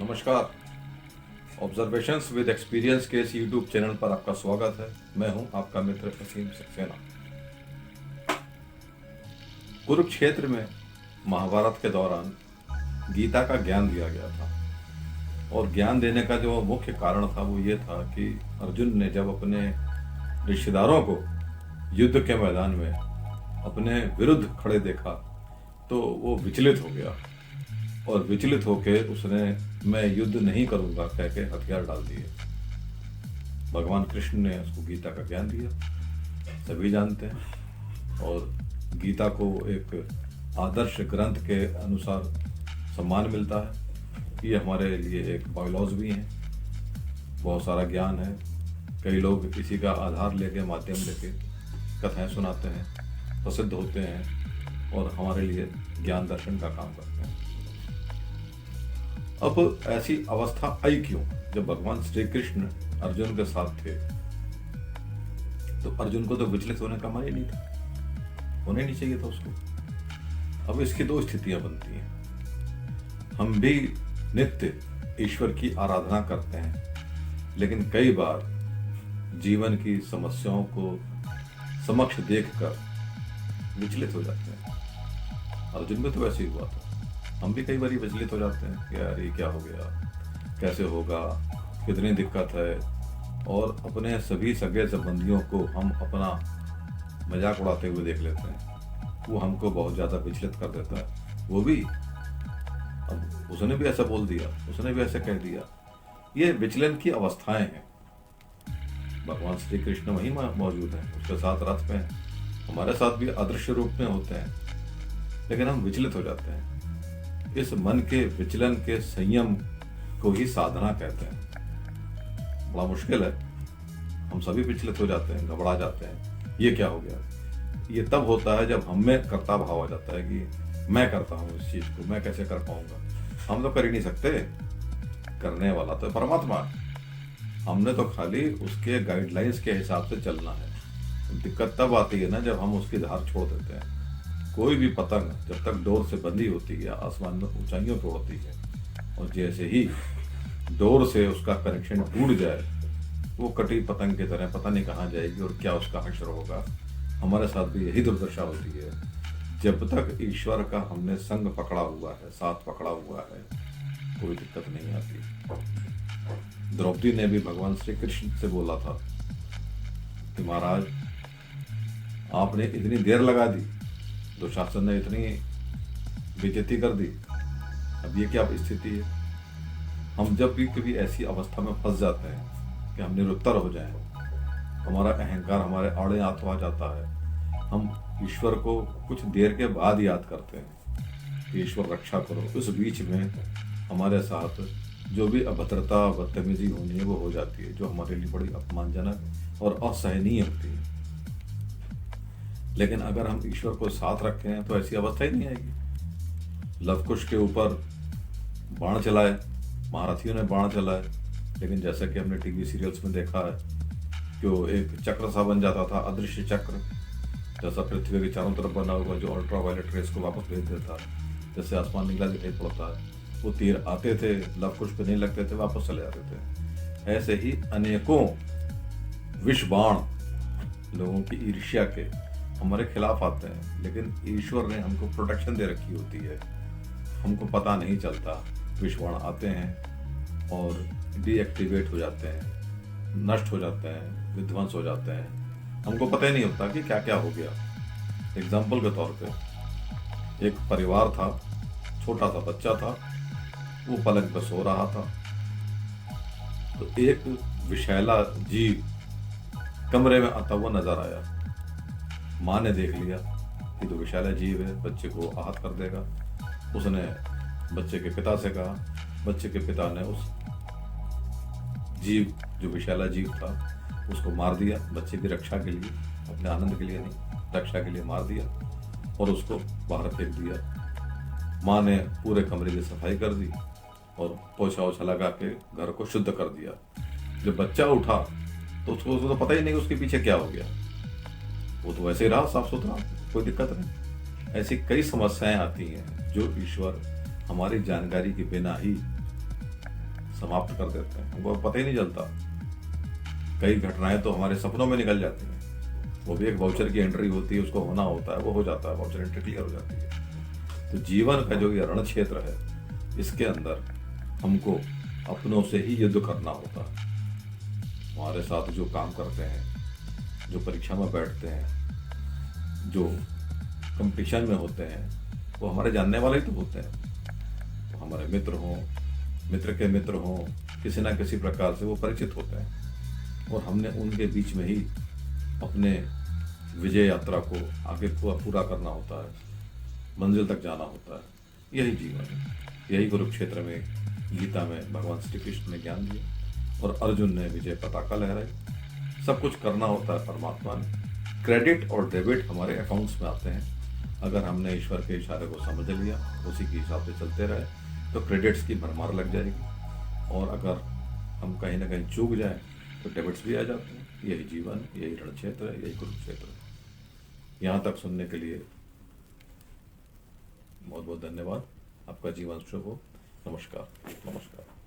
नमस्कार। Observations with experience के इस यूट्यूब चैनल पर आपका स्वागत है। मैं हूं आपका मित्र असीम सक्सेना। कुरुक्षेत्र में महाभारत के दौरान गीता का ज्ञान दिया गया था और ज्ञान देने का जो मुख्य कारण था वो ये था कि अर्जुन ने जब अपने रिश्तेदारों को युद्ध के मैदान में अपने विरुद्ध खड़े देखा तो वो विचलित हो गया और विचलित होकर उसने मैं युद्ध नहीं करूंगा कह के हथियार डाल दिए। भगवान कृष्ण ने उसको गीता का ज्ञान दिया, सभी जानते हैं, और गीता को एक आदर्श ग्रंथ के अनुसार सम्मान मिलता है। ये हमारे लिए एक बायोलॉज भी है, बहुत सारा ज्ञान है। कई लोग इसी का आधार लेके माध्यम लेके कथाएं सुनाते हैं, प्रसिद्ध होते हैं और हमारे लिए ज्ञान दर्शन का काम करते हैं। अब ऐसी अवस्था आई क्यों? जब भगवान श्री कृष्ण अर्जुन के साथ थे तो अर्जुन को तो विचलित होने का मन ही नहीं था, होने नहीं चाहिए था उसको। अब इसकी दो स्थितियां बनती हैं। हम भी नित्य ईश्वर की आराधना करते हैं, लेकिन कई बार जीवन की समस्याओं को समक्ष देखकर विचलित हो जाते हैं। अर्जुन में तो वैसे ही हुआ था। हम भी कई बार विचलित हो जाते हैं कि यार ये क्या हो गया, कैसे होगा, कितनी दिक्कत है, और अपने सभी सगे संबंधियों को हम अपना मजाक उड़ाते हुए देख लेते हैं। वो हमको बहुत ज़्यादा विचलित कर देता है। वो भी, अब उसने भी ऐसा बोल दिया, उसने भी ऐसा कह दिया। ये विचलन की अवस्थाएं हैं। भगवान श्री कृष्ण वहीं मौजूद हैं, उसके साथ रथ पे हैं, हमारे साथ भी अदृश्य रूप में होते हैं, लेकिन हम विचलित हो जाते हैं। इस मन के विचलन के संयम को ही साधना कहते हैं। बड़ा मुश्किल है, हम सभी विचलित हो जाते हैं, घबरा जाते हैं, ये क्या हो गया। ये तब होता है जब हम में कर्ता भाव आ जाता है कि मैं करता हूँ इस चीज को, मैं कैसे कर पाऊंगा। हम तो कर ही नहीं सकते, करने वाला तो परमात्मा है। हमने तो खाली उसके गाइडलाइंस के हिसाब से चलना है। दिक्कत तब आती है ना जब हम उसकी धार छोड़ देते हैं। कोई भी पतंग जब तक डोर से बंधी होती है आसमान में ऊंचाइयों पे उड़ती है, और जैसे ही डोर से उसका कनेक्शन टूट जाए वो कटी पतंग की तरह पता नहीं कहाँ जाएगी और क्या उसका हश्र होगा। हमारे साथ भी यही दुर्दशा होती है। जब तक ईश्वर का हमने संग पकड़ा हुआ है, साथ पकड़ा हुआ है, कोई दिक्कत नहीं आती। द्रौपदी ने भी भगवान श्री कृष्ण से बोला था कि महाराज आपने इतनी देर लगा दी, दुशासन ने इतनी बेइज्जती कर दी, अब ये क्या स्थिति है। हम जब भी कभी ऐसी अवस्था में फंस जाते हैं कि हम निरुत्तर हो जाएं, हमारा अहंकार हमारे आड़े हाथ आ जाता है, हम ईश्वर को कुछ देर के बाद याद करते हैं कि ईश्वर रक्षा करो। उस बीच में हमारे साथ जो भी अभद्रता बदतमीजी होनी है वो हो जाती है, जो हमारे लिए बड़ी अपमानजनक और असहनीय होती है। लेकिन अगर हम ईश्वर को साथ रखें तो ऐसी अवस्था ही नहीं आएगी। लवकुश के ऊपर बाण चलाए, महारथियों ने बाण चलाए, लेकिन जैसा कि हमने टीवी सीरियल्स में देखा है कि वो एक चक्र सा बन जाता था, अदृश्य चक्र, जैसा पृथ्वी के चारों तरफ बना हुआ, जो अल्ट्रा वायलेट रेस को वापस भेज देता है। जैसे आसमान नीला दिखाई पड़ता है, वो तीर आते थे, लवकुश पे नहीं लगते थे, वापस चले जाते थे। ऐसे ही अनेकों विष बाण लोगों की ईर्ष्या के हमारे खिलाफ आते हैं, लेकिन ईश्वर ने हमको प्रोटेक्शन दे रखी होती है। हमको पता नहीं चलता, विषबाण आते हैं और डीएक्टिवेट हो जाते हैं, नष्ट हो जाते हैं, विध्वंस हो जाते हैं। हमको पता ही नहीं होता कि क्या क्या हो गया। एग्जाम्पल के तौर पे एक परिवार था, छोटा सा बच्चा था, वो पलंग पर सो रहा था, तो एक विषैला जीव कमरे में आता हुआ नजर आया। माँ ने देख लिया कि तो विषैला जीव है, बच्चे को आहत कर देगा। उसने बच्चे के पिता से कहा, बच्चे के पिता ने उस जीव, जो विषैला जीव था, उसको मार दिया। बच्चे की रक्षा के लिए, अपने आनंद के लिए नहीं, रक्षा के लिए मार दिया और उसको बाहर फेंक दिया। माँ ने पूरे कमरे की सफाई कर दी और पोछा ओछा लगा के घर को शुद्ध कर दिया। जब बच्चा उठा तो उसको तो पता ही नहीं उसके पीछे क्या हो गया, वो तो वैसे ही रहा साफ सुथरा, कोई दिक्कत नहीं। ऐसी कई समस्याएं आती हैं जो ईश्वर हमारी जानकारी के बिना ही समाप्त कर देते हैं, हमको पता ही नहीं चलता। कई घटनाएं तो हमारे सपनों में निकल जाती हैं, वो भी एक वाउचर की एंट्री होती है, उसको होना होता है, वो हो जाता है, वाउचर एंट्री क्लियर हो जाती है। तो जीवन का जो ये रण क्षेत्र है, इसके अंदर हमको अपनों से ही युद्ध करना होता है। हमारे साथ जो काम करते हैं, जो परीक्षा में बैठते हैं, जो कंपटीशन में होते हैं, वो हमारे जानने वाले ही तो होते हैं। वो हमारे मित्र हों, मित्र के मित्र हों, किसी ना किसी प्रकार से वो परिचित होते हैं, और हमने उनके बीच में ही अपने विजय यात्रा को आगे पूरा करना होता है, मंजिल तक जाना होता है। यही जीवन है, यही कुरुक्षेत्र में, गीता में भगवान श्री कृष्ण ने ज्ञान दिया और अर्जुन ने विजय पताका लहराई। सब कुछ करना होता है परमात्मा ने। क्रेडिट और डेबिट हमारे अकाउंट्स में आते हैं। अगर हमने ईश्वर के इशारे को समझ लिया, उसी के हिसाब से चलते रहे, तो क्रेडिट्स की भरमार लग जाएगी, और अगर हम कहीं ना कहीं चूक जाए तो डेबिट्स भी आ जाते हैं। यही जीवन, यही रण क्षेत्र है, यही कुरुक्षेत्र है। यहाँ तक सुनने के लिए बहुत बहुत धन्यवाद। आपका जीवन शुभ हो। नमस्कार। नमस्कार।